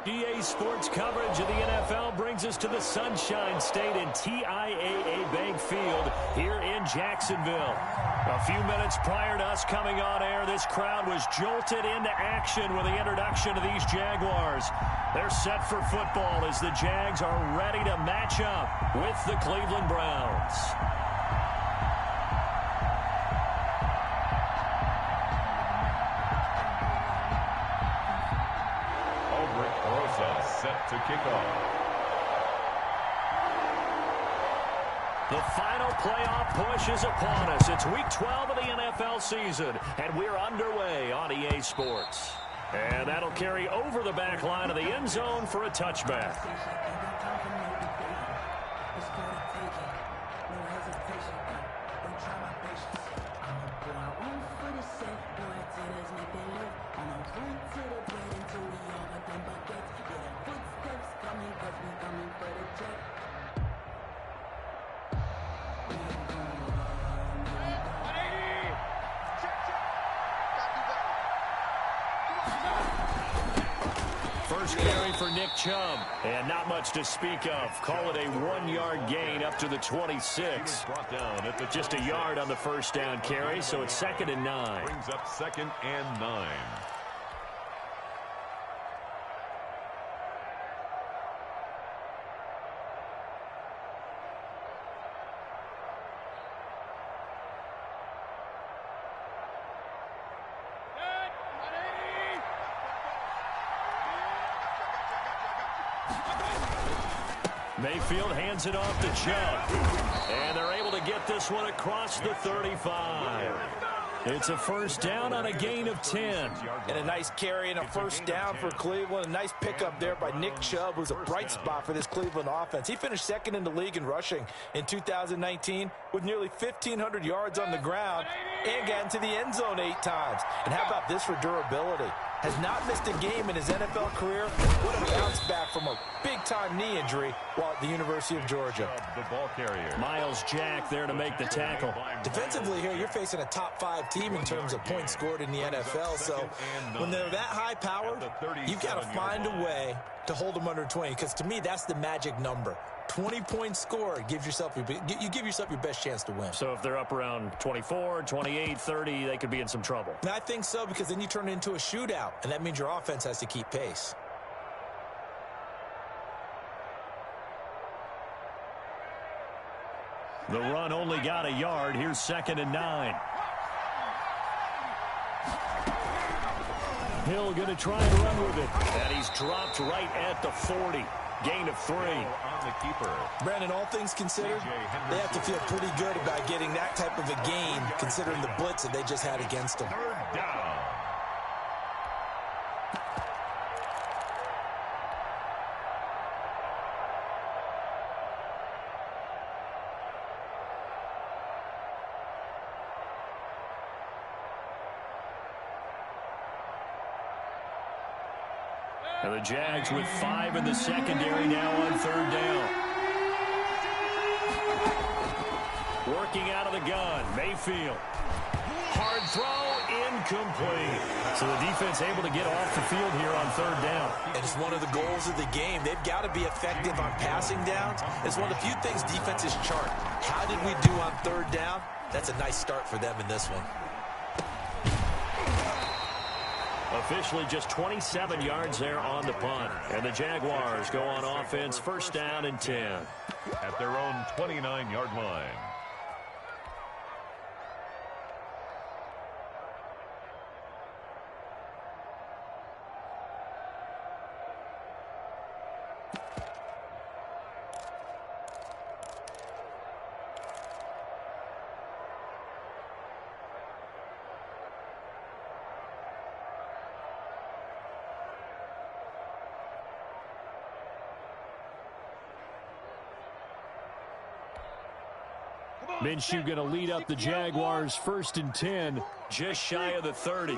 EA Sports coverage of the NFL brings us to the Sunshine State and TIAA Bank Field here in Jacksonville. A few minutes prior to us coming on air, this crowd was jolted into action with the introduction of these Jaguars. They're set for football as the Jags are ready to match up with the Cleveland Browns. Set to kick off. The final playoff push is upon us. It's week 12 of the NFL season, and we're underway on EA Sports. And that'll carry over the back line of the end zone for a touchback. First carry for Nick Chubb, and not much to speak of. Call it a 1-yard gain up to the 26. Brought down at Just a yard on the first down carry, so it's 2nd and 9. Brings up 2nd and 9. Mayfield hands it off to Chubb, and they're able to get this one across the 35. It's a first down on a gain of 10. And a nice carry and a first down for Cleveland. A nice pickup there by Nick Chubb, who's a bright spot for this Cleveland offense. He finished 2nd in the league in rushing in 2019 with nearly 1,500 yards on the ground and got into the end zone 8 times. And how about this for durability? Has not missed a game in his NFL career. What a bounce back from a big-time knee injury while at the University of Georgia. The ball carrier. Miles Jack there to make the tackle. Defensively here, you're facing a top-5 team in terms of points scored in the NFL. So when they're that high-powered, you've got to find a way to hold them under 20. Because to me, that's the magic number. 20 points scored, you give yourself your best chance to win. So if they're up around 24, 28, 30, they could be in some trouble. And I think so, because then you turn it into a shootout, and that means your offense has to keep pace. The run only got a yard. Here's 2nd and 9. Hill going to try and run with it. And he's dropped right at the 40. Gain of 3. On the keeper. Brandon, all things considered, they have to feel pretty good about getting that type of a gain, considering the blitz that they just had against them. 3rd down. And the Jags with 5 in the secondary now on 3rd down. Working out of the gun, Mayfield. Hard throw, incomplete. So the defense able to get off the field here on 3rd down. And it's one of the goals of the game. They've got to be effective on passing downs. It's one of the few things defenses chart. How did we do on 3rd down? That's a nice start for them in this one. Officially just 27 yards there on the punt. And the Jaguars go on offense, 1st down and 10. At their own 29-yard line. Minshew going to lead up the Jaguars 1st and 10, just shy of the 30.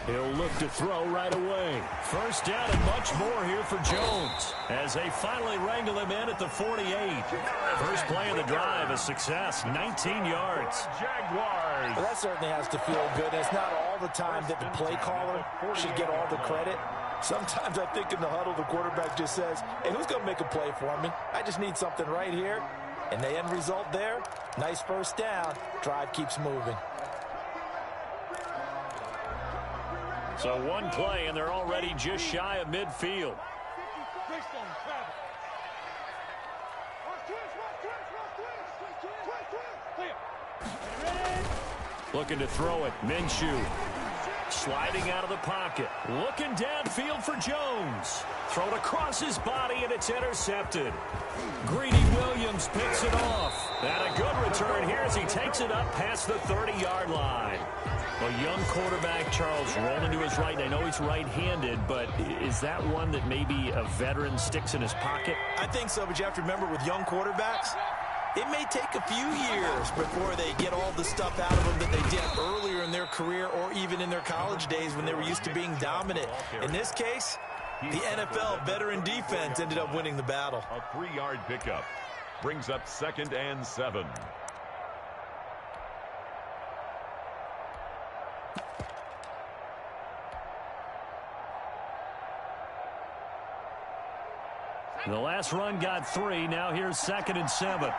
He'll look to throw right away. 1st down and much more here for Jones as they finally wrangle him in at the 48. First play of the drive, a success, 19 yards. Jaguars. Well, that certainly has to feel good. It's not all the time that the play caller should get all the credit. Sometimes I think in the huddle, the quarterback just says, hey, who's going to make a play for me? I just need something right here. And the end result there, nice first down. Drive keeps moving. So one play, and they're already just shy of midfield. Looking to throw it. Minshew. Sliding out of the pocket. Looking downfield for Jones. Thrown across his body, and it's intercepted. Greedy Williams picks it off. And a good return here as he takes it up past the 30-yard line. A young quarterback, Charles, rolling to his right. I know he's right-handed, but is that one that maybe a veteran sticks in his pocket? I think so, but you have to remember with young quarterbacks, it may take a few years before they get all the stuff out of them that they did earlier in their career or even in their college days when they were used to being dominant. In this case, the NFL veteran defense ended up winning the battle. A 3-yard pickup brings up 2nd and 7. The last run got 3. Now here's 2nd and 7.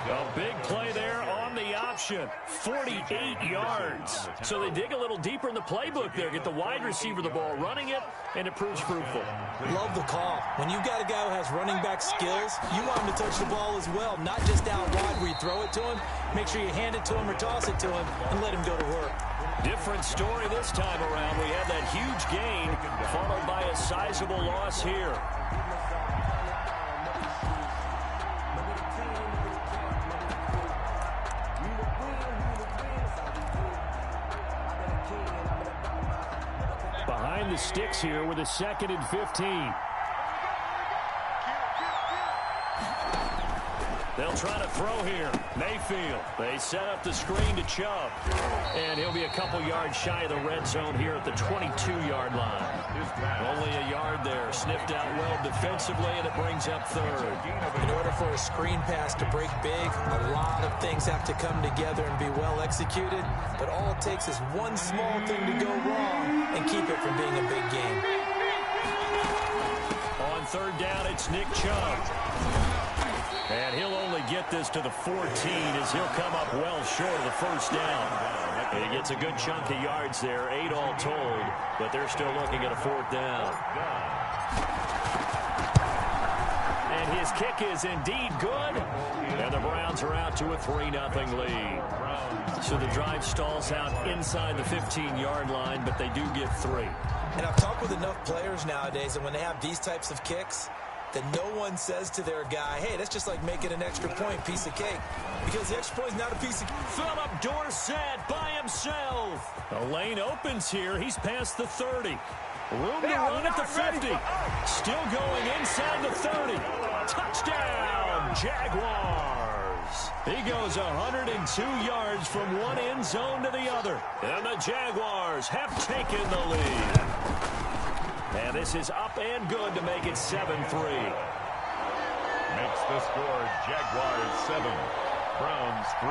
A big play there on the option. 48 yards. So they dig a little deeper in the playbook there. Get the wide receiver the ball, running it, and it proves fruitful. Love the call. When you've got a guy who has running back skills, you want him to touch the ball as well, not just out wide where you throw it to him. Make sure you hand it to him or toss it to him and let him go to work. Different story this time around. We have that huge gain followed by a sizable loss here. Behind the sticks here with a 2nd and 15. They'll try to throw here. Mayfield. They set up the screen to Chubb. And he'll be a couple yards shy of the red zone here at the 22-yard line. Only a yard there. Sniffed out well defensively, and it brings up 3rd. In order for a screen pass to break big, a lot of things have to come together and be well executed. But all it takes is one small thing to go wrong and keep it from being a big game. On 3rd down, it's Nick Chubb. And he'll only get this to the 14 as he'll come up well short of the first down. And he gets a good chunk of yards there, 8 all told, but they're still looking at a 4th down. And his kick is indeed good. And the Browns are out to a 3-0 lead. So the drive stalls out inside the 15-yard line, but they do get 3. And I've talked with enough players nowadays, and when they have these types of kicks, that no one says to their guy, hey, that's just like making an extra point, piece of cake. Because the extra point is not a piece of cake. Philip Dorsett by himself. The lane opens here. He's past the 30. Room to run at the 50. Still going inside the 30. Touchdown, Jaguars. He goes 102 yards from one end zone to the other. And the Jaguars have taken the lead. And this is up and good to make it 7-3. Makes the score Jaguars 7, Browns 3.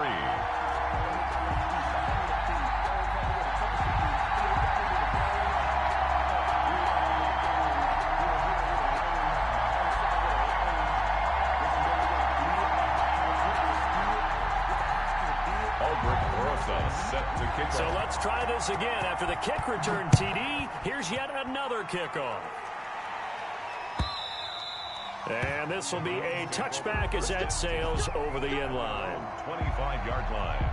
Set to kick So off. let's try this again. After the kick return TD, here's yet another kickoff. And this will be a touchback as that sails over the end line. 25-yard line.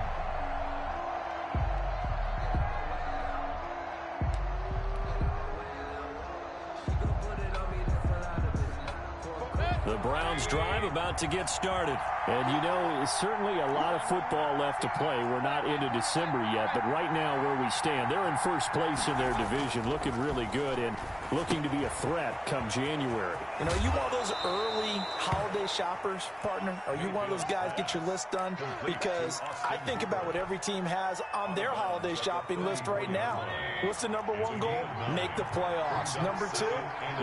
The Browns drive about to get started. And, you know, certainly a lot of football left to play. We're not into December yet, but right now where we stand, they're in first place in their division, looking really good and looking to be a threat come January. You know, you one of those early holiday shoppers, partner? Are you one of those guys get your list done? Because I think about what every team has on their holiday shopping list right now. What's the number one goal? Make the playoffs. Number two,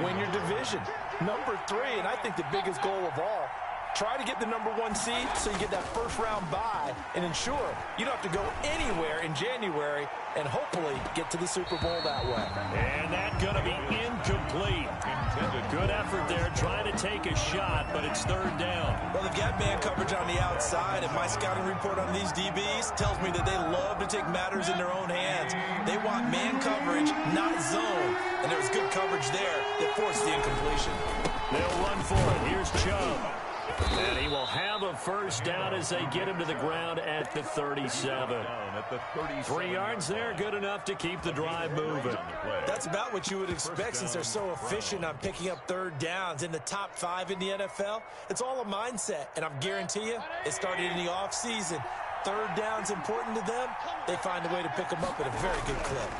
win your division. Number three, and I think the big biggest goal of all. Try to get the #1 seed so you get that first-round bye and ensure you don't have to go anywhere in January and hopefully get to the Super Bowl that way. And that's going to be incomplete. Good effort there trying to take a shot, but it's third down. Well, they've got man coverage on the outside, and my scouting report on these DBs tells me that they love to take matters in their own hands. They want man coverage, not zone, and there was good coverage there that forced the incompletion. They'll run for it. Here's Chubb. And he will have a first down as they get him to the ground at the 37. 3 yards there, good enough to keep the drive moving. That's about what you would expect since they're so efficient on picking up third downs in the top 5 in the NFL. It's all a mindset, and I'm guarantee you it started in the offseason. Third down's important to them. They find a way to pick them up at a very good clip.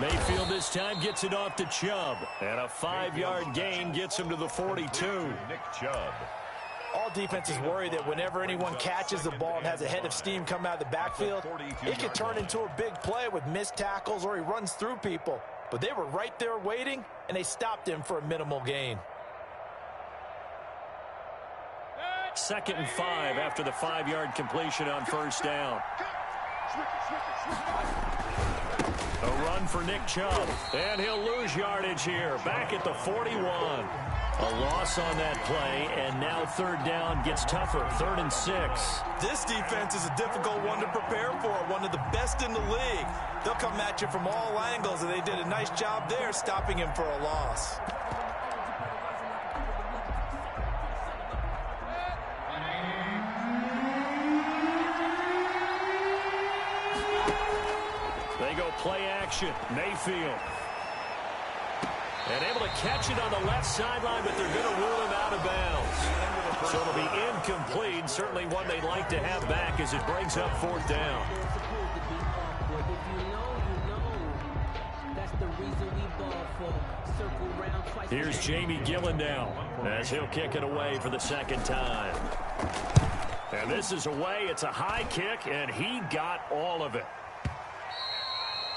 Mayfield this time gets it off to Chubb. And a 5-yard gain gets him to the 42. Nick Chubb. All defenses worry that whenever anyone catches the ball and has a head of steam come out of the backfield, it can turn into a big play with missed tackles or he runs through people. But they were right there waiting, and they stopped him for a minimal gain. 2nd and 5 after the 5-yard completion on first down. A run for Nick Chubb, and he'll lose yardage here, back at the 41. A loss on that play, and now third down gets tougher, 3rd and 6. This defense is a difficult one to prepare for, one of the best in the league. They'll come at you from all angles, and they did a nice job there stopping him for a loss. They go play action. Mayfield. And able to catch it on the left sideline, but they're going to rule him out of bounds. So it'll be incomplete. Certainly one they'd like to have back as it brings up 4th down. Here's Jamie Gillendow as he'll kick it away for the 2nd time. And this is away. It's a high kick, and he got all of it.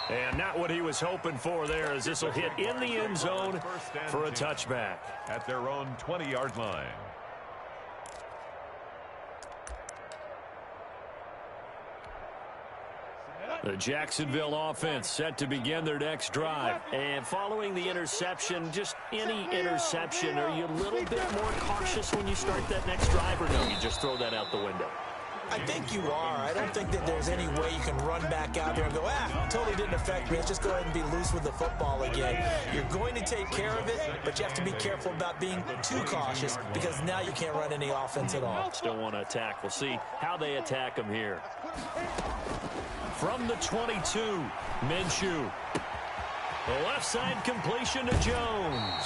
And not what he was hoping for there, as this will hit in the end zone for a touchback. At their own 20-yard line. The Jacksonville offense set to begin their next drive. And following the interception, just any interception, are you a little bit more cautious when you start that next drive, or no, you just throw that out the window? I think you are. I don't think that there's any way you can run back out there and go, totally didn't affect me. Let's just go ahead and be loose with the football again. You're going to take care of it, but you have to be careful about being too cautious because now you can't run any offense at all. Still want to attack. We'll see how they attack them here. From the 22, Minshew. The left side completion to Jones.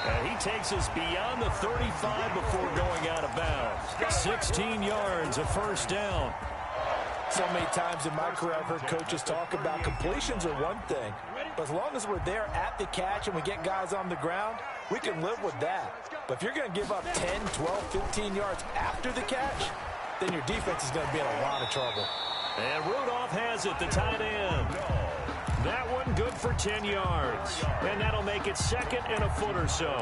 And he takes us beyond the 35 before going out of bounds. 16 yards, a first down. So many times in my career I've heard coaches talk about completions are one thing. But as long as we're there at the catch and we get guys on the ground, we can live with that. But if you're going to give up 10, 12, 15 yards after the catch, then your defense is going to be in a lot of trouble. And Rudolph has it, the tight end. That one good for 10 yards. And that'll make it 2nd and a foot or so.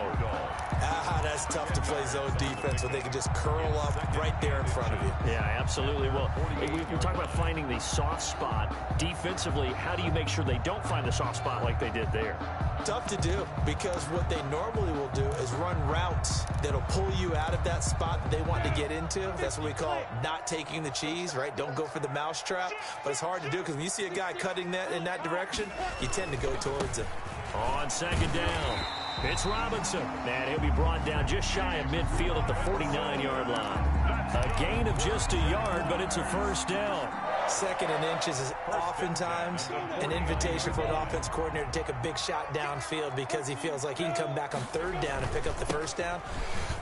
That's tough to play zone defense when they can just curl up right there in front of you. Yeah, absolutely. Well, we talk about finding the soft spot. Defensively, how do you make sure they don't find the soft spot like they did there? Tough to do because what they normally will do is run routes that'll pull you out of that spot that they want to get into. That's what we call not taking the cheese, right? Don't go for the mousetrap. But it's hard to do because when you see a guy cutting that in that direction, you tend to go towards it. On 2nd down, it's Robinson. And he'll be brought down just shy of midfield at the 49-yard line. A gain of just a yard, but it's a first down. 2nd and inches is oftentimes an invitation for an offense coordinator to take a big shot downfield because he feels like he can come back on 3rd down and pick up the first down.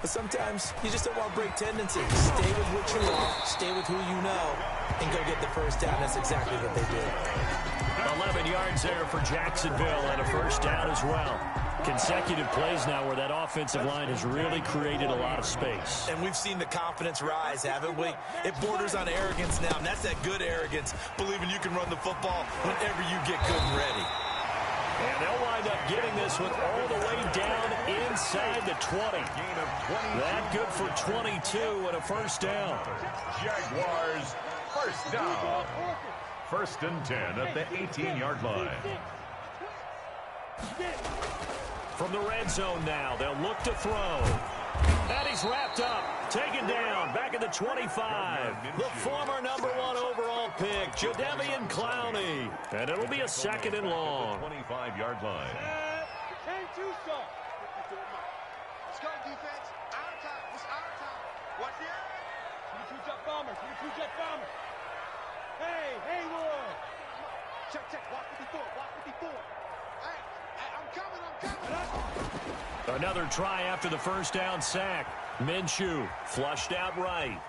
But sometimes you just don't want to break tendency. Stay with what you are, stay with who you know, and go get the first down. That's exactly what they did. 11 yards there for Jacksonville and a first down as well. Consecutive plays now where that offensive line has really created a lot of space. And we've seen the confidence rise, haven't we? It borders on arrogance now, and that's that good arrogance, believing you can run the football whenever you get good and ready. And they'll wind up getting this one all the way down inside the 20. That good for 22 and a first down. Jaguars, first down. 1st and 10 at the 18-yard line. From the red zone now, they'll look to throw. And he's wrapped up, taken down, back at the 25. The former #1 overall pick, Jadeveon Clowney. And it'll be a 2nd and long. 25-yard line. Let's go, defense. Our time. It's our time. Watch the eye. 22-jet bomber. 22-jet bomber. Hey, Lord. Check. Walk 54. Walk 54. Hey, I'm coming. Another try after the first down sack. Minshew flushed out right.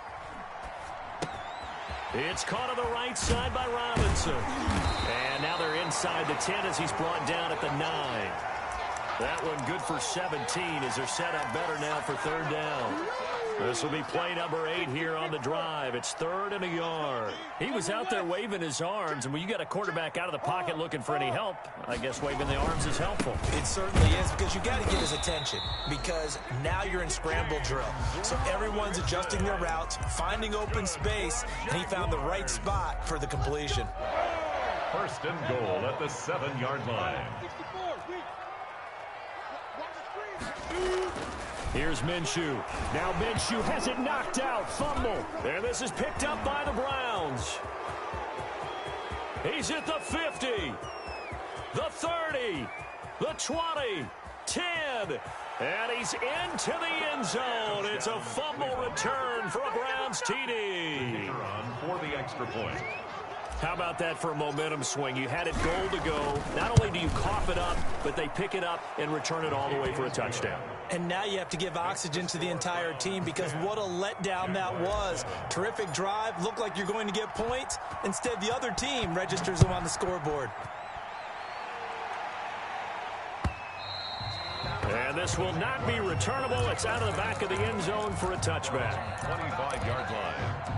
It's caught on the right side by Robinson. And now they're inside the 10 as he's brought down at the 9. That one good for 17 as they're set up better now for 3rd down. This will be play number 8 here on the drive. It's 3rd and a yard. He was out there waving his arms, and when you got a quarterback out of the pocket looking for any help, I guess waving the arms is helpful. It certainly is, because you got to get his attention, because now you're in scramble drill. So everyone's adjusting their routes, finding open space, and he found the right spot for the completion. 1st and goal at the 7-yard line. Here's Minshew. Now Minshew has it knocked out. Fumble. And this is picked up by the Browns. He's at the 50. The 30. The 20. 10. And he's into the end zone. It's a fumble return for a Browns TD. For the extra point. How about that for a momentum swing? You had it goal to go. Not only do you cough it up, but they pick it up and return it all the way for a touchdown. And now you have to give oxygen to the entire team, because what a letdown that was. Terrific drive. Looked like you're going to get points. Instead, the other team registers them on the scoreboard. And this will not be returnable. It's out of the back of the end zone for a touchback. 25-yard line.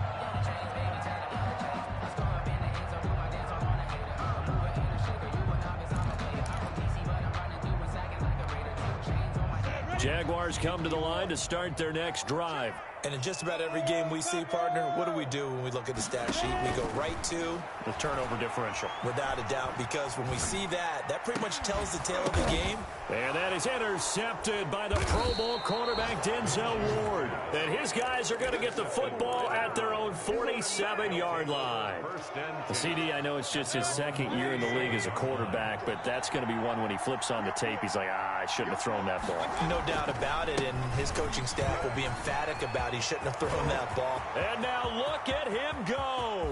Jaguars come to the line to start their next drive. And in just about every game we see, partner, what do we do when we look at the stat sheet? We go right to the turnover differential. Without a doubt, because when we see that, that pretty much tells the tale of the game. And that is intercepted by the Pro Bowl quarterback Denzel Ward. And his guys are going to get the football at their own 47-yard line. The CD, I know it's just his 2nd year in the league as a quarterback, but that's going to be one when he flips on the tape, he's like, I shouldn't have thrown that ball. No doubt about it, and his coaching staff will be emphatic about he shouldn't have thrown that ball. And now look at him go.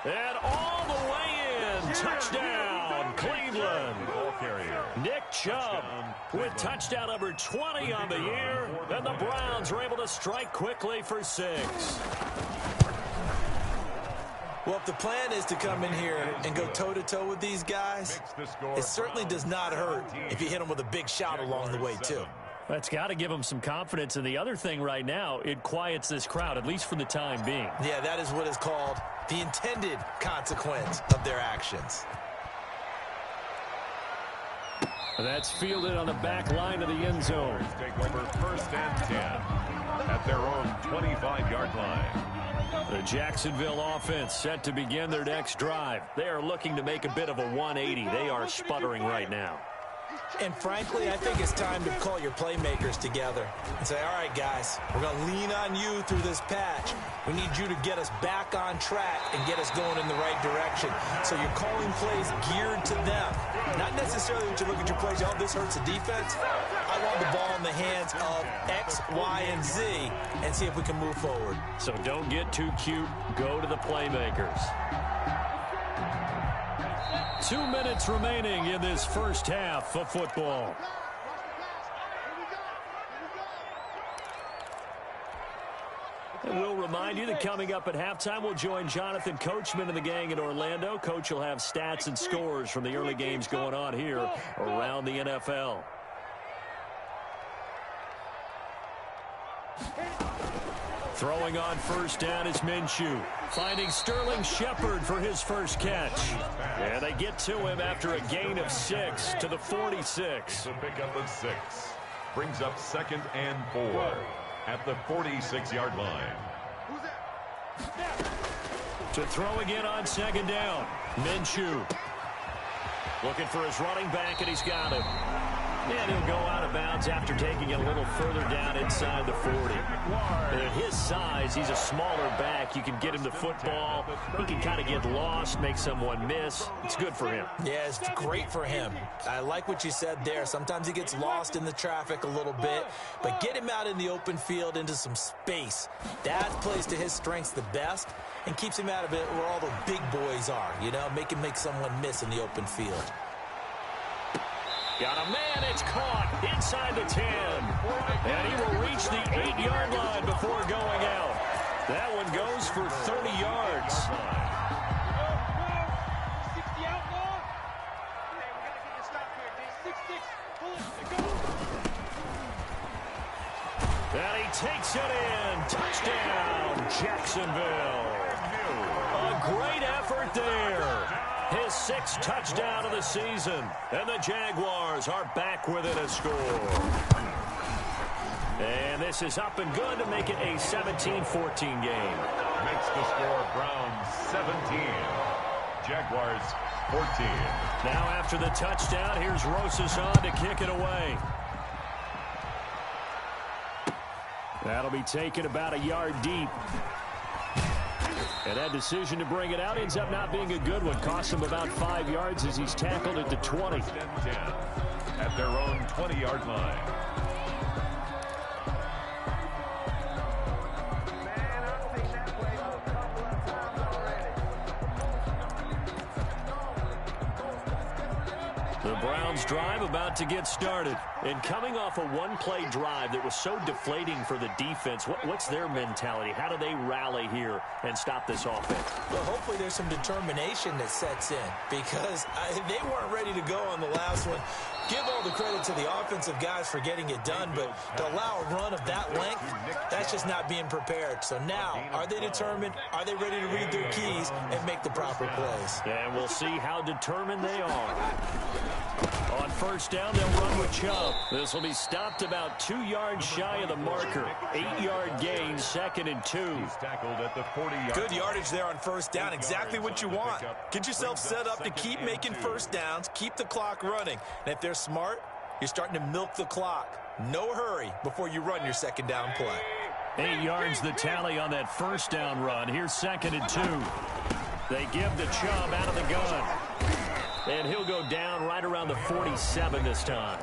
And all the way in. Touchdown, Cleveland. Nick Chubb with touchdown number 20 on the year. And the Browns are able to strike quickly for 6. Well, if the plan is to come in here and go toe-to-toe with these guys, it certainly does not hurt if you hit them with a big shot along the way, too. That's got to give them some confidence. And the other thing right now, it quiets this crowd, at least for the time being. Yeah, that is what is called the intended consequence of their actions. That's fielded on the back line of the end zone. Take over 1st and 10 at their own 25-yard line. The Jacksonville offense set to begin their next drive. They are looking to make a bit of a 180. They are sputtering right now. And frankly, I think it's time to call your playmakers together and say, all right, guys, we're going to lean on you through this patch. We need you to get us back on track and get us going in the right direction. So you're calling plays geared to them. Not necessarily that you look at your plays, oh, this hurts the defense. I want the ball in the hands of X, Y, and Z and see if we can move forward. So don't get too cute. Go to the playmakers. 2 minutes remaining in this first half of football. And we'll remind you that coming up at halftime, we'll join Jonathan Coachman and the gang in Orlando. Coach will have stats and scores from the early games going on here around the NFL. Throwing on first down is Minshew. Finding Sterling Shepard for his first catch. And they get to him after a gain of 6 to the 46. The pickup of 6. Brings up 2nd and 4 at the 46-yard line. To throw again on 2nd down. Minshew. Looking for his running back, and he's got him. And he'll go out of bounds after taking it a little further down inside the 40. And at his size, he's a smaller back. You can get him the football. He can kind of get lost, make someone miss. It's good for him. Yeah, it's great for him. I like what you said there. Sometimes he gets lost in the traffic a little bit, but get him out in the open field into some space. That plays to his strengths the best and keeps him out of it where all the big boys are, you know, make someone miss in the open field. Got a man, it's caught inside the 10. And he will reach the 8-yard line before going out. That one goes for 30 yards. And he takes it in. Touchdown, Jacksonville. A great effort there. His 6th touchdown of the season. And the Jaguars are back within a score. And this is up and good to make it a 17-14 game. Makes the score Browns 17. Jaguars 14. Now after the touchdown, here's Rosas on to kick it away. That'll be taken about a yard deep. And that decision to bring it out ends up not being a good one. Costs him about 5 yards as he's tackled at the 20. At their own 20-yard line. The Browns drive about to get started. And coming off a one-play drive that was so deflating for the defense, what's their mentality? How do they rally here and stop this offense? Well, hopefully there's some determination that sets in because they weren't ready to go on the last one. Give all the credit to the offensive guys for getting it done, but to allow a run of that length, that's just not being prepared. So now, are they determined? Are they ready to read their keys and make the proper plays? And we'll see how determined they are. On first down, they'll run with Chubb. This will be stopped about 2 yards shy of the marker. 8-yard gain, 2nd and 2. He's tackled at the 40-yard. Good yardage there on first down. Exactly what you want. Get yourself set up to keep making first downs, keep the clock running. And if they're smart, you're starting to milk the clock. No hurry before you run your 2nd down play. 8 yards the tally on that first down run. Here's 2nd and 2. They give the Chubb out of the gun. And he'll go down right around the 47 this time.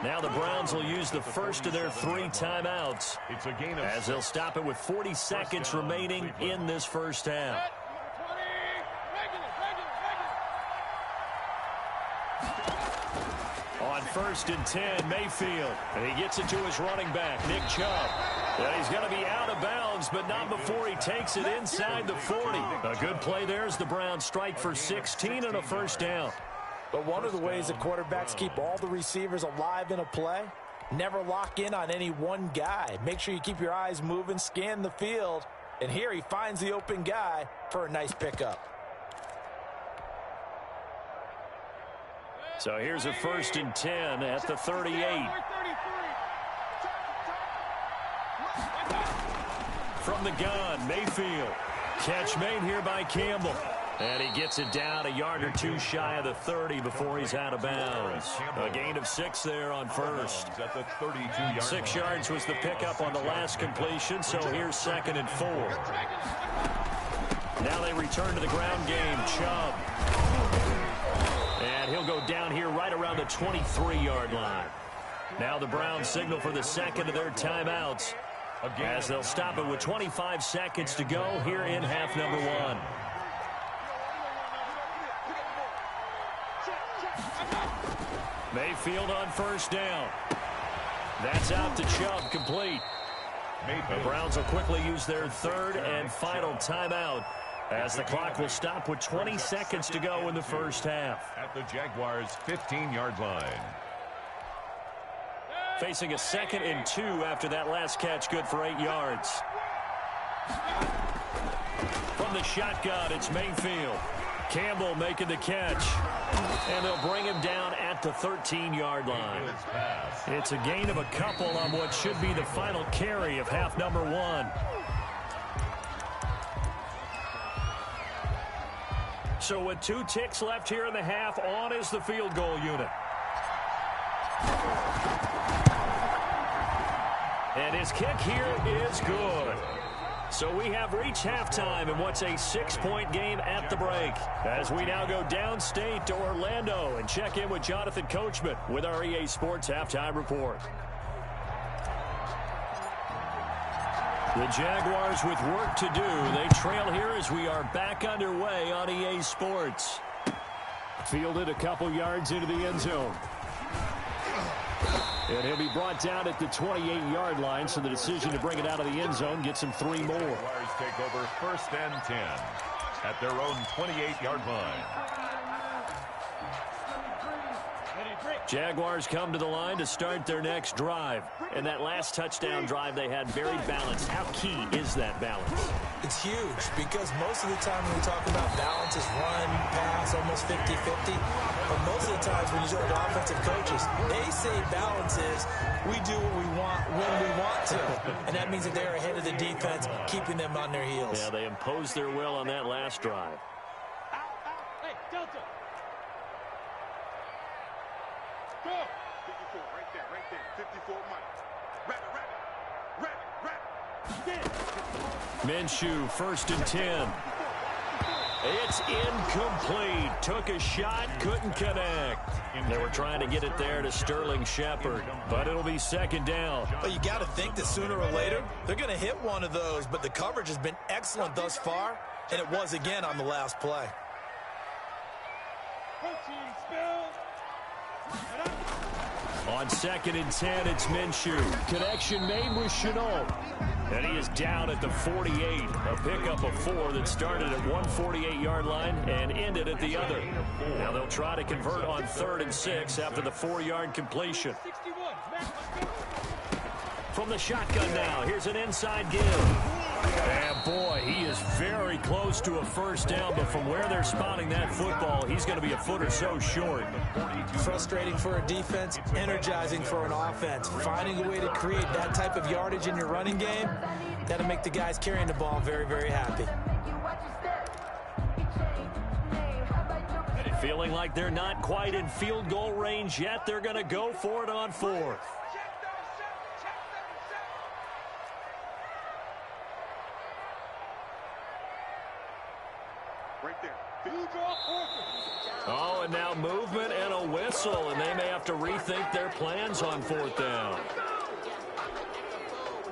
Now the Browns will use the first of their 3 timeouts It's a gain of as they'll stop it with 40 seconds remaining in this first half. On 1st and 10, Mayfield. And he gets it to his running back, Nick Chubb. And he's going to be out of bounds, but not before he takes it inside the 40. A good play there as the Browns strike for 16 and a first down. But one of the ways that quarterbacks keep all the receivers alive in a play, never lock in on any one guy. Make sure you keep your eyes moving, scan the field. And here he finds the open guy for a nice pickup. So here's a 1st and 10 at the 38. From the gun, Mayfield. Catch made here by Campbell. And he gets it down a yard or 2 shy of the 30 before he's out of bounds. A gain of 6 there on first. 6 yards was the pickup on the last completion, so here's 2nd and 4. Now they return to the ground game. Chubb. And he'll go down here right around the 23-yard line. Now the Browns signal for the 2nd of their timeouts as they'll stop it with 25 seconds to go here in half number 1. Mayfield on first down. That's out to Chubb, complete. The Browns will quickly use their 3rd and final timeout as the clock will stop with 20 seconds to go in the first half. At the Jaguars' 15-yard line. Facing a 2nd and 2 after that last catch, good for 8 yards. From the shotgun, it's Mayfield. Campbell making the catch. And they'll bring him down at the 13-yard line. It's a gain of a couple on what should be the final carry of half number 1. So with 2 ticks left here in the half, on is the field goal unit. And his kick here is good. So we have reached halftime in what's a 6-point game at the break. As we now go downstate to Orlando and check in with Jonathan Coachman with our EA Sports Halftime Report. The Jaguars with work to do. They trail here as we are back underway on EA Sports. Fielded a couple yards into the end zone. And he'll be brought down at the 28-yard line, so the decision to bring it out of the end zone gets him 3 more. Jaguars take over 1st and 10 at their own 28-yard line. Jaguars come to the line to start their next drive. And that last touchdown drive they had very balanced. How key is that balance? It's huge because most of the time when we talk about balance is run, pass, almost 50-50. But most of the times when you talk to offensive coaches, they say balance is we do what we want when we want to. And that means that they're ahead of the defense, keeping them on their heels. Yeah, they imposed their will on that last drive. Hey, Delta. Go. 54, right there. 54, Mike. Rabbit. Minshew, 1st and 10. It's incomplete. Took a shot, couldn't connect. They were trying to get it there to Sterling Shepard, but it'll be 2nd down. But you got to think that sooner or later, they're going to hit one of those. But the coverage has been excellent thus far, and it was again on the last play. On 2nd and 10, it's Minshew. Connection made with Chenault. And he is down at the 48. A pickup of 4 that started at 148-yard line and ended at the other. Now they'll try to convert on 3rd and 6 after the 4-yard completion. From the shotgun now, here's an inside give. And boy, he is very close to a 1st down, but from where they're spotting that football, he's going to be a foot or so short. Frustrating for a defense, energizing for an offense. Finding a way to create that type of yardage in your running game, that'll make the guys carrying the ball very, very happy. Feeling like they're not quite in field goal range yet, they're going to go for it on 4th. Right there. Oh, and now movement and a whistle, and they may have to rethink their plans on 4th down.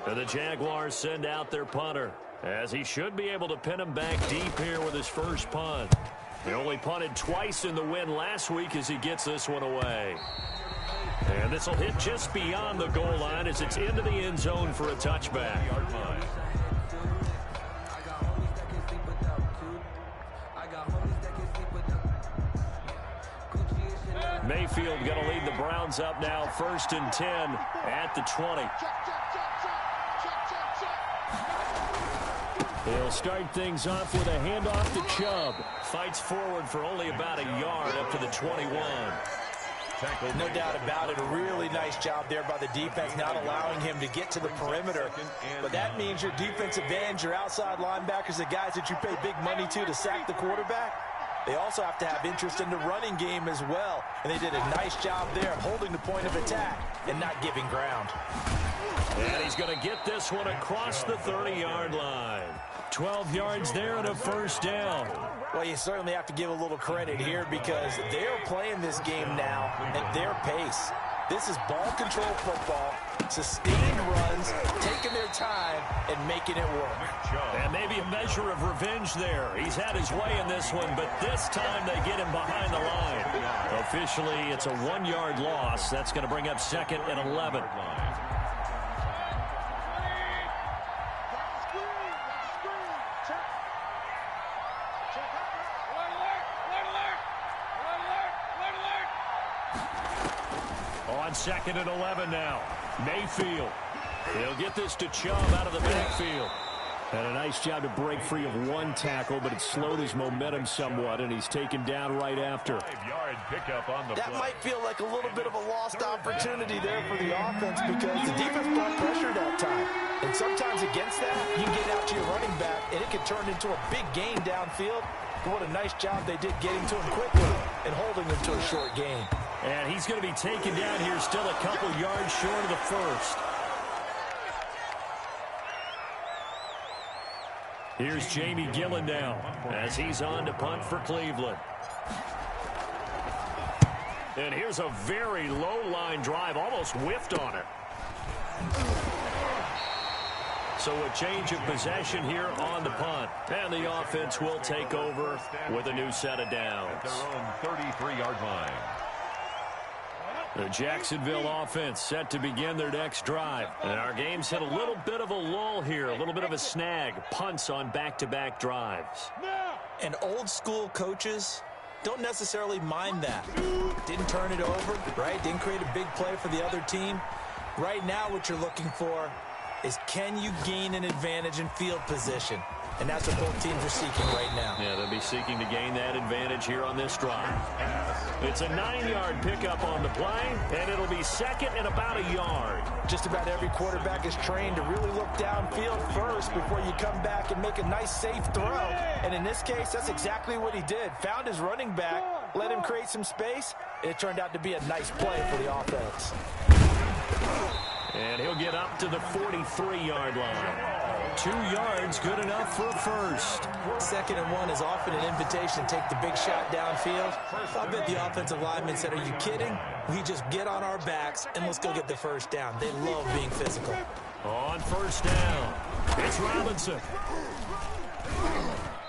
And the Jaguars send out their punter, as he should be able to pin him back deep here with his first punt. He only punted twice in the win last week as he gets this one away. And this will hit just beyond the goal line as it's into the end zone for a touchback. Mayfield going to lead the Browns up now, 1st and 10 at the 20. He'll start things off with a handoff to Chubb. Fights forward for only about a yard up to the 21. No doubt about it. A really nice job there by the defense, not allowing him to get to the perimeter. But that means your defensive ends, your outside linebackers, the guys that you pay big money to sack the quarterback, they also have to have interest in the running game as well. And they did a nice job there of holding the point of attack and not giving ground. And he's going to get this one across the 30-yard line. 12 yards there and a 1st down. Well, you certainly have to give a little credit here because they're playing this game now at their pace. This is ball control football, sustained runs, taking their time, and making it work. And maybe a measure of revenge there. He's had his way in this one, but this time they get him behind the line. Officially, it's a 1-yard loss. That's going to bring up 2nd and 11. On 2nd and 11 now. Mayfield. He'll get this to Chubb out of the backfield. And a nice job to break free of one tackle, but it slowed his momentum somewhat, and he's taken down right after. 5-yard pickup on the That play. might feel like a little bit of a lost opportunity there for the offense because the defense brought pressure that time. And sometimes against that, you can get out to your running back, and it can turn into a big gain downfield. But what a nice job they did getting to him quickly and holding him to a short gain. And he's going to be taken down here still a couple yards short of the first. Here's Jamie Gillen now as he's on to punt for Cleveland. And here's a very low line drive, almost whiffed on it. So a change of possession here on the punt. And the offense will take over with a new set of downs. Their own 33-yard line. The Jacksonville offense set to begin their next drive. And our game's hit a little bit of a lull here, a little bit of a snag. Punts on back-to-back drives. And old school coaches don't necessarily mind that. Didn't turn it over, right? Didn't create a big play for the other team. Right now what you're looking for is can you gain an advantage in field position? And that's what both teams are seeking right now. Yeah, they'll be seeking to gain that advantage here on this drive. It's a 9-yard pickup on the play, and it'll be second and about a yard. Just about every quarterback is trained to really look downfield first before you come back and make a nice, safe throw. And in this case, that's exactly what he did. Found his running back, let him create some space, and it turned out to be a nice play for the offense. And he'll get up to the 43-yard line. 2 yards, good enough for a first. 2nd and 1 is often an invitation to take the big shot downfield. I bet the offensive lineman said, are you kidding? We just get on our backs and let's go get the first down. They love being physical. On first down, it's Robinson.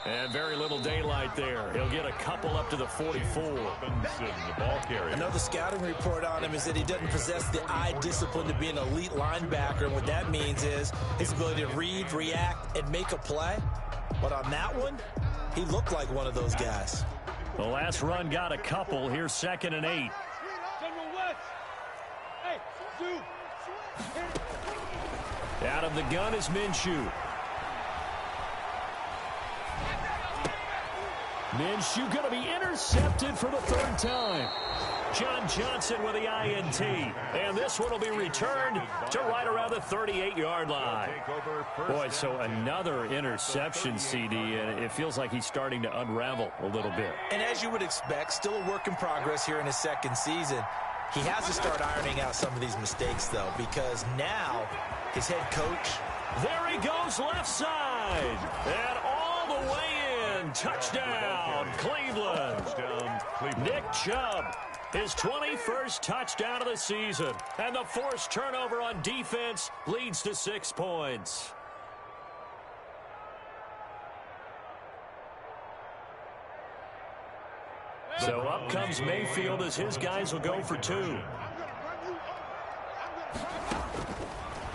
And very little daylight there. He'll get a couple up to the 44. The ball carrier. Another scouting report on him is that he doesn't possess the eye discipline to be an elite linebacker. And what that means is his ability to read, react, and make a play. But on that one, he looked like one of those guys. The last run got a couple. Here's 2nd and 8. Out of the gun is Minshew. Minshew going to be intercepted for the 3rd time. John Johnson with the INT. And this one will be returned to right around the 38-yard line. Boy, so another interception, CD, and it feels like he's starting to unravel a little bit. And as you would expect, still a work in progress here in his 2nd season. He has to start ironing out some of these mistakes, though, because now his head coach. There he goes left side. And all the way in. Touchdown, Cleveland. Nick Chubb, his 21st touchdown of the season. And the forced turnover on defense leads to 6 points. So up comes Mayfield as his guys will go for 2.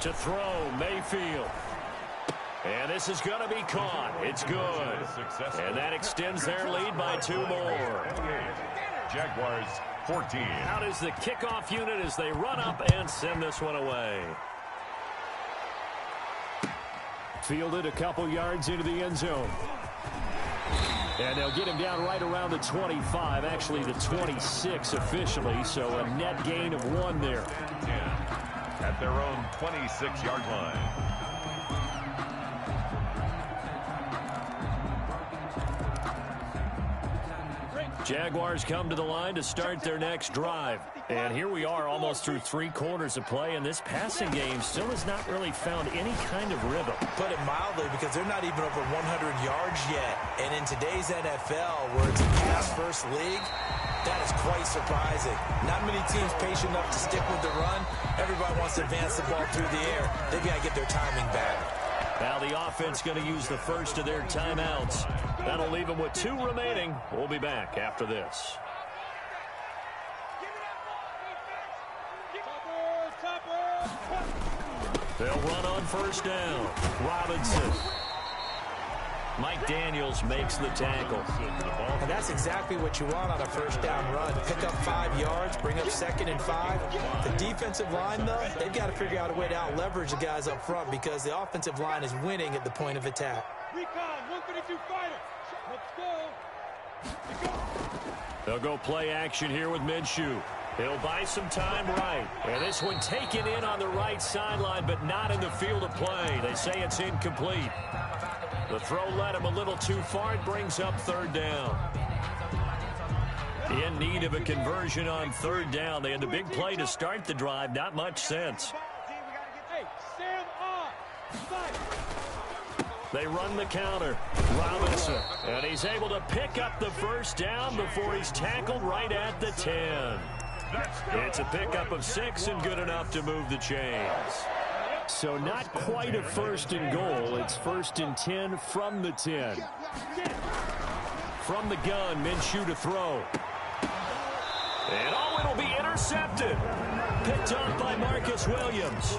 To throw, Mayfield. And this is going to be caught. It's good. And that extends their lead by 2 more. Jaguars 14. Out is the kickoff unit as they run up and send this one away. Fielded a couple yards into the end zone. And they'll get him down right around the 25, actually the 26 officially, so a net gain of 1 there. At their own 26-yard line. Jaguars come to the line to start their next drive. And here we are almost through 3 quarters of play, and this passing game still has not really found any kind of rhythm. Put it mildly, because they're not even over 100 yards yet. And in today's NFL, where it's a pass-first league, that is quite surprising. Not many teams patient enough to stick with the run. Everybody wants to advance the ball through the air. They've got to get their timing back. Now the offense going to use the first of their timeouts. That'll leave them with 2 remaining. We'll be back after this. They'll run on first down. Robinson. Mike Daniels makes the tackle. And that's exactly what you want on a first down run. Pick up 5 yards, bring up 2nd and 5. The defensive line, though, they've got to figure out a way to out-leverage the guys up front because the offensive line is winning at the point of attack. Recon, 152 fighter. Let's go. They'll go play action here with Minshew. He'll buy some time right. And this one taken in on the right sideline, but not in the field of play. They say it's incomplete. The throw led him a little too far. It brings up 3rd down. In need of a conversion on 3rd down. They had the big play to start the drive. Not much sense. Hey, stand on. They run the counter. Robinson. And he's able to pick up the first down before he's tackled right at the 10. It's a pickup of 6 and good enough to move the chains. So not quite a 1st and goal. It's 1st and 10 from the 10. From the gun, Minshew to throw. And it'll be intercepted. Picked up by Marcus Williams.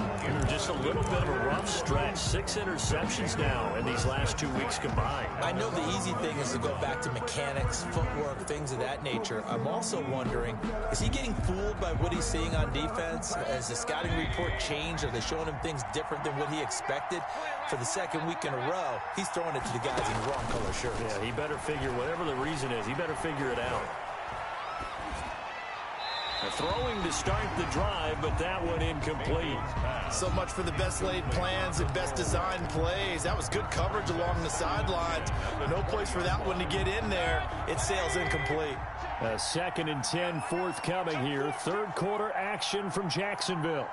Just a little bit of a rough stretch. 6 interceptions now in these last 2 weeks combined. I know the easy thing is to go back to mechanics, footwork, things of that nature. I'm also wondering, is he getting fooled by what he's seeing on defense? Has the scouting report changed? Are they showing him things different than what he expected? For the 2nd week in a row, he's throwing it to the guys in the wrong color shirts. Yeah, he better figure, whatever the reason is, he better figure it out. Throwing to start the drive, but that one incomplete. So much for the best laid plans and best designed plays. That was good coverage along the sidelines. No place for that one to get in there. It sails incomplete. A 2nd and 10 forthcoming here. 3rd quarter action from Jacksonville.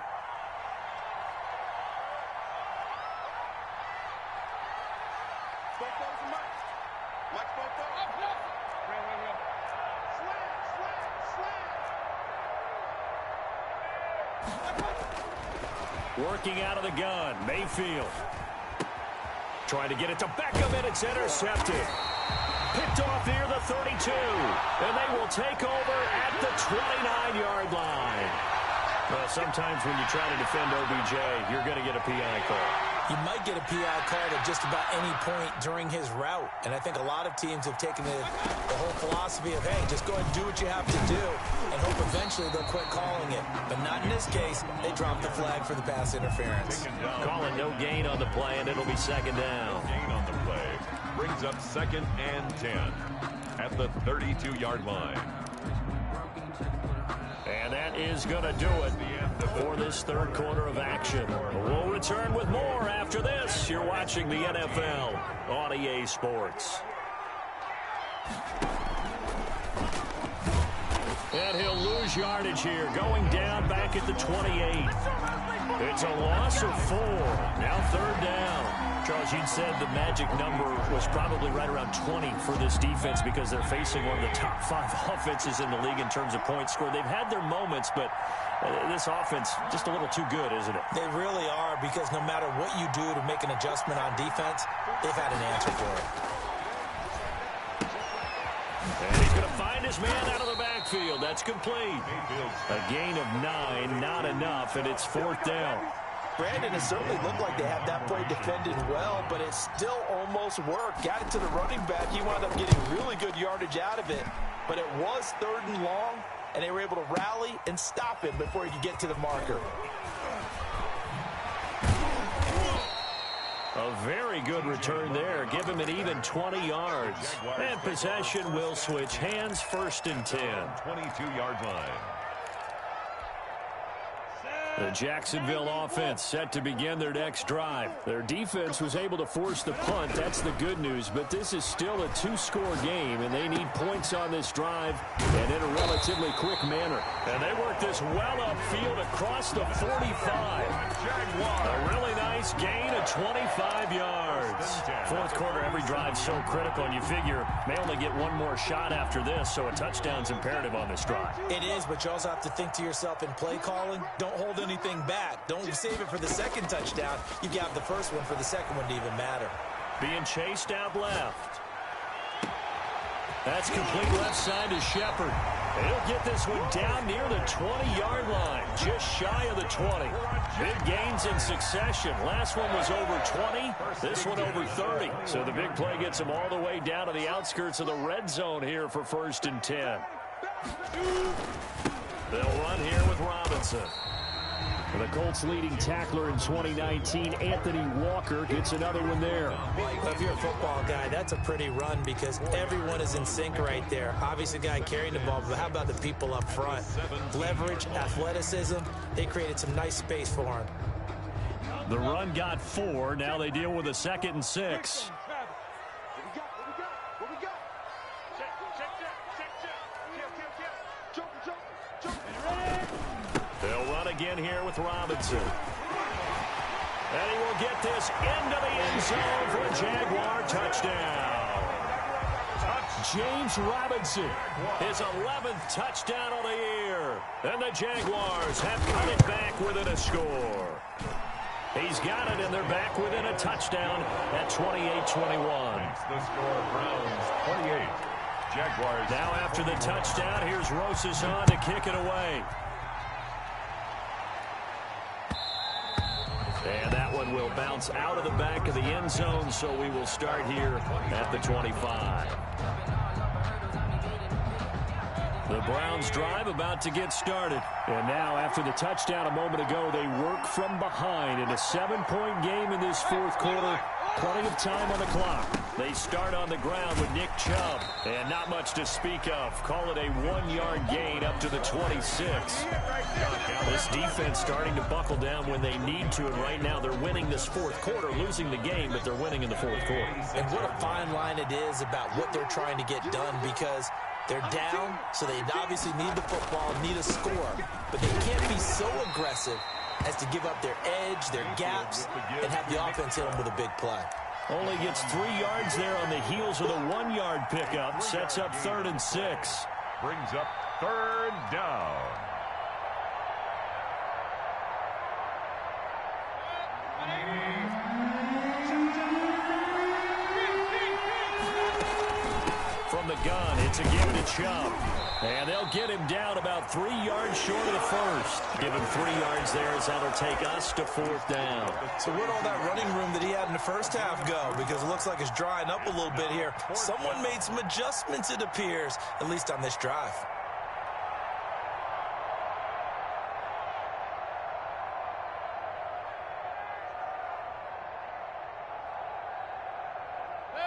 Working out of the gun, Mayfield. Trying to get it to Beckham, and it's intercepted. Picked off near the 32. And they will take over at the 29-yard line. Well, sometimes when you try to defend OBJ, you're going to get a PI call. You might get a PI call at just about any point during his route. And I think a lot of teams have taken the whole philosophy of, hey, just go ahead and do what you have to do and hope eventually they'll quit calling it. But not in this case. They dropped the flag for the pass interference. Calling no gain on the play, and it'll be 2nd down. No gain on the play. Brings up 2nd and 10 at the 32-yard line. And that is going to do it for this 3rd quarter of action. We'll return with more after this. You're watching the NFL on EA Sports. And he'll lose yardage here, going down back at the 28. It's a loss of 4. Now 3rd down. Charles, you'd said the magic number was probably right around 20 for this defense because they're facing one of the top 5 offenses in the league in terms of points scored. They've had their moments, but this offense just a little too good, isn't it? They really are, because no matter what you do to make an adjustment on defense, they've had an answer for it. And he's going to find his man out of the backfield. That's complete. A gain of 9, not enough, and it's 4th down. Brandon, it certainly looked like they had that play defended well, but it still almost worked. Got it to the running back. He wound up getting really good yardage out of it, but it was 3rd and long, and they were able to rally and stop him before he could get to the marker. A very good return there. Give him an even 20 yards. And possession will switch hands, 1st and 10. 22-yard line. The Jacksonville offense set to begin their next drive. Their defense was able to force the punt. That's the good news. But this is still a 2-score game, and they need points on this drive and in a relatively quick manner. And they work this well upfield across the 45. A really nice gain of 25 yards. 4th quarter, every drive so critical, and you figure may only get one more shot after this, so a touchdown's imperative on this drive. It is, but you also have to think to yourself in play calling, don't hold anything back. Don't save it for the 2nd touchdown. You got the first one for the 2nd one to even matter. Being chased out left. That's complete left side to Shepard. He'll get this one down near the 20-yard line, just shy of the 20. Big gains in succession. Last one was over 20, this one over 30. So the big play gets him all the way down to the outskirts of the red zone here for 1st and 10. They'll run here with Robinson. The Colts' leading tackler in 2019, Anthony Walker, gets another one there. If you're a football guy, that's a pretty run because everyone is in sync right there. Obviously, the guy carrying the ball, but how about the people up front? Leverage, athleticism, they created some nice space for him. The run got 4. Now they deal with a 2nd and 6. They'll run again here with Robinson. And he will get this into the end zone for a Jaguar touchdown. James Robinson, his 11th touchdown of the year. And the Jaguars have cut it back within a score. He's got it, and they're back within a touchdown at 28-21. The score, Browns 28. Jaguars. Now after the touchdown, here's Rosas on to kick it away. And that one will bounce out of the back of the end zone, so we will start here at the 25. The Browns drive about to get started. And now after the touchdown a moment ago, they work from behind in a 7-point game in this 4th quarter. Plenty of time on the clock. They start on the ground with Nick Chubb. And not much to speak of. Call it a 1-yard gain up to the 26. This defense starting to buckle down when they need to. And right now they're winning this 4th quarter, losing the game, but they're winning in the 4th quarter. And what a fine line it is about what they're trying to get done because they're down, so they obviously need the football, need a score. But they can't be so aggressive as to give up their edge, their gaps, and have the offense hit them with a big play. Only gets 3 yards there on the heels of the 1-yard pickup. Sets up 3rd and 6. Brings up 3rd down. From the gun, it's a give to Chubb. And they'll get him down about 3 yards short of the first. Give him 3 yards there as that'll take us to 4th down. So where'd all that running room that he had in the first half go? Because it looks like it's drying up a little bit here. Someone made some adjustments, it appears, at least on this drive.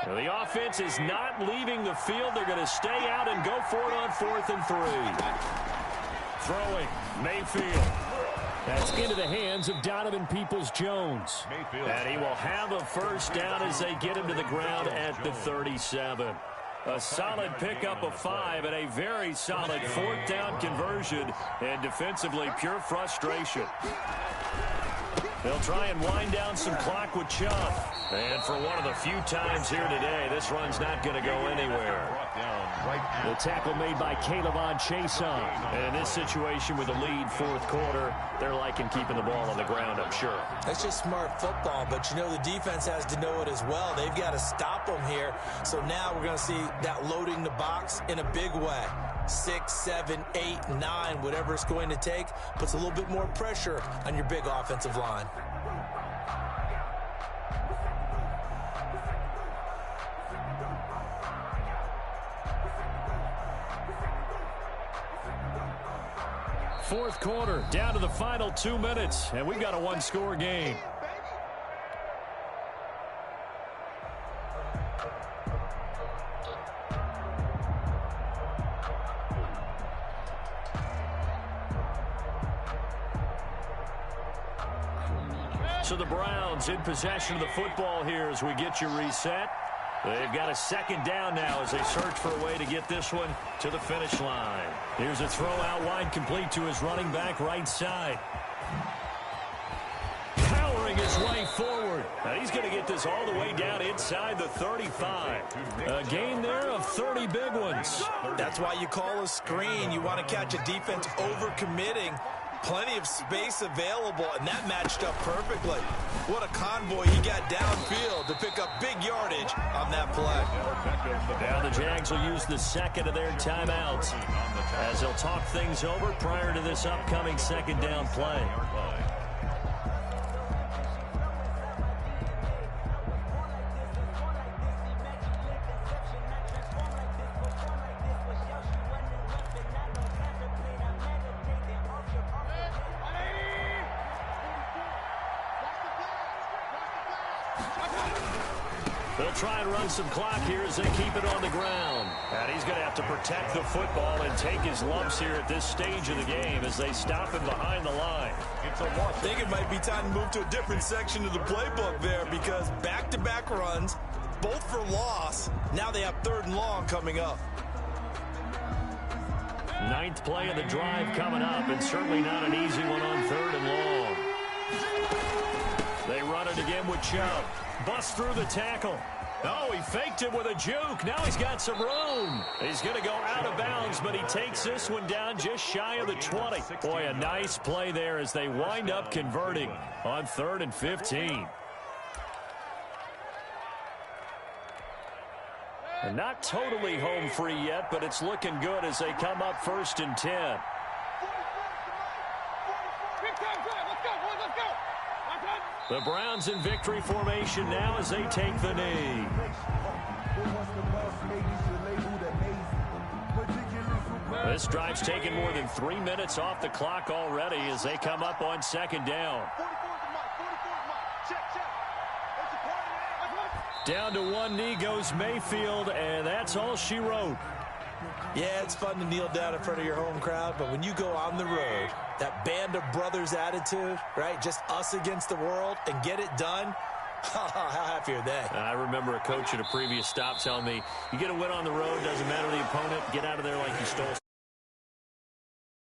Well, the offense is not leaving the field. They're going to stay out and go for it on 4th and 3. Throwing, Mayfield. That's into the hands of Donovan Peoples-Jones. And he will have a 1st down as they get him to the ground at the 37. A solid pickup of 5 and a very solid 4th down conversion. And defensively, pure frustration. They'll try and wind down some clock with Chubb. And for one of the few times here today, this run's not going to go anywhere. The tackle made by Caleb Chason. And in this situation with a lead 4th quarter, they're liking keeping the ball on the ground, I'm sure. That's just smart football, but you know the defense has to know it as well. They've got to stop them here. So now we're going to see that loading the box in a big way. 6, 7, 8, 9, whatever it's going to take, puts a little bit more pressure on your big offensive line. Fourth quarter, down to the final 2 minutes, and we've got a 1-score game. So the Browns in possession of the football here as we get you reset. They've got a 2nd down now as they search for a way to get this one to the finish line. Here's a throw out wide, complete to his running back right side. Powering his way forward. Now he's going to get this all the way down inside the 35. A gain there of 30 big ones. That's why you call a screen. You want to catch a defense overcommitting. Plenty of space available, and that matched up perfectly. What a convoy he got downfield to pick up big yardage on that play. Now the Jags will use the second of their timeouts as they'll talk things over prior to this upcoming second down play. They'll try and run some clock here as they keep it on the ground. And he's going to have to protect the football and take his lumps here at this stage of the game as they stop him behind the line. I think it might be time to move to a different section of the playbook there because back-to-back runs, both for loss. Now they have 3rd and long coming up. 9th play of the drive coming up, and certainly not an easy one on 3rd and long. They run it again with Chubb. Bust through the tackle. Oh, he faked it with a juke. Now he's got some room. He's going to go out of bounds, but he takes this one down just shy of the 20. Boy, a nice play there as they wind up converting on 3rd and 15. And not totally home free yet, but it's looking good as they come up 1st and 10. The Browns in victory formation now as they take the knee. This drive's taken more than 3 minutes off the clock already as they come up on 2nd down. Down to one knee goes Mayfield, and that's all she wrote. Yeah, it's fun to kneel down in front of your home crowd, but when you go on the road, that band of brothers attitude, right? Just us against the world and get it done. How happy are they? I remember a coach at a previous stop telling me, you get a win on the road, doesn't matter the opponent, get out of there like you stole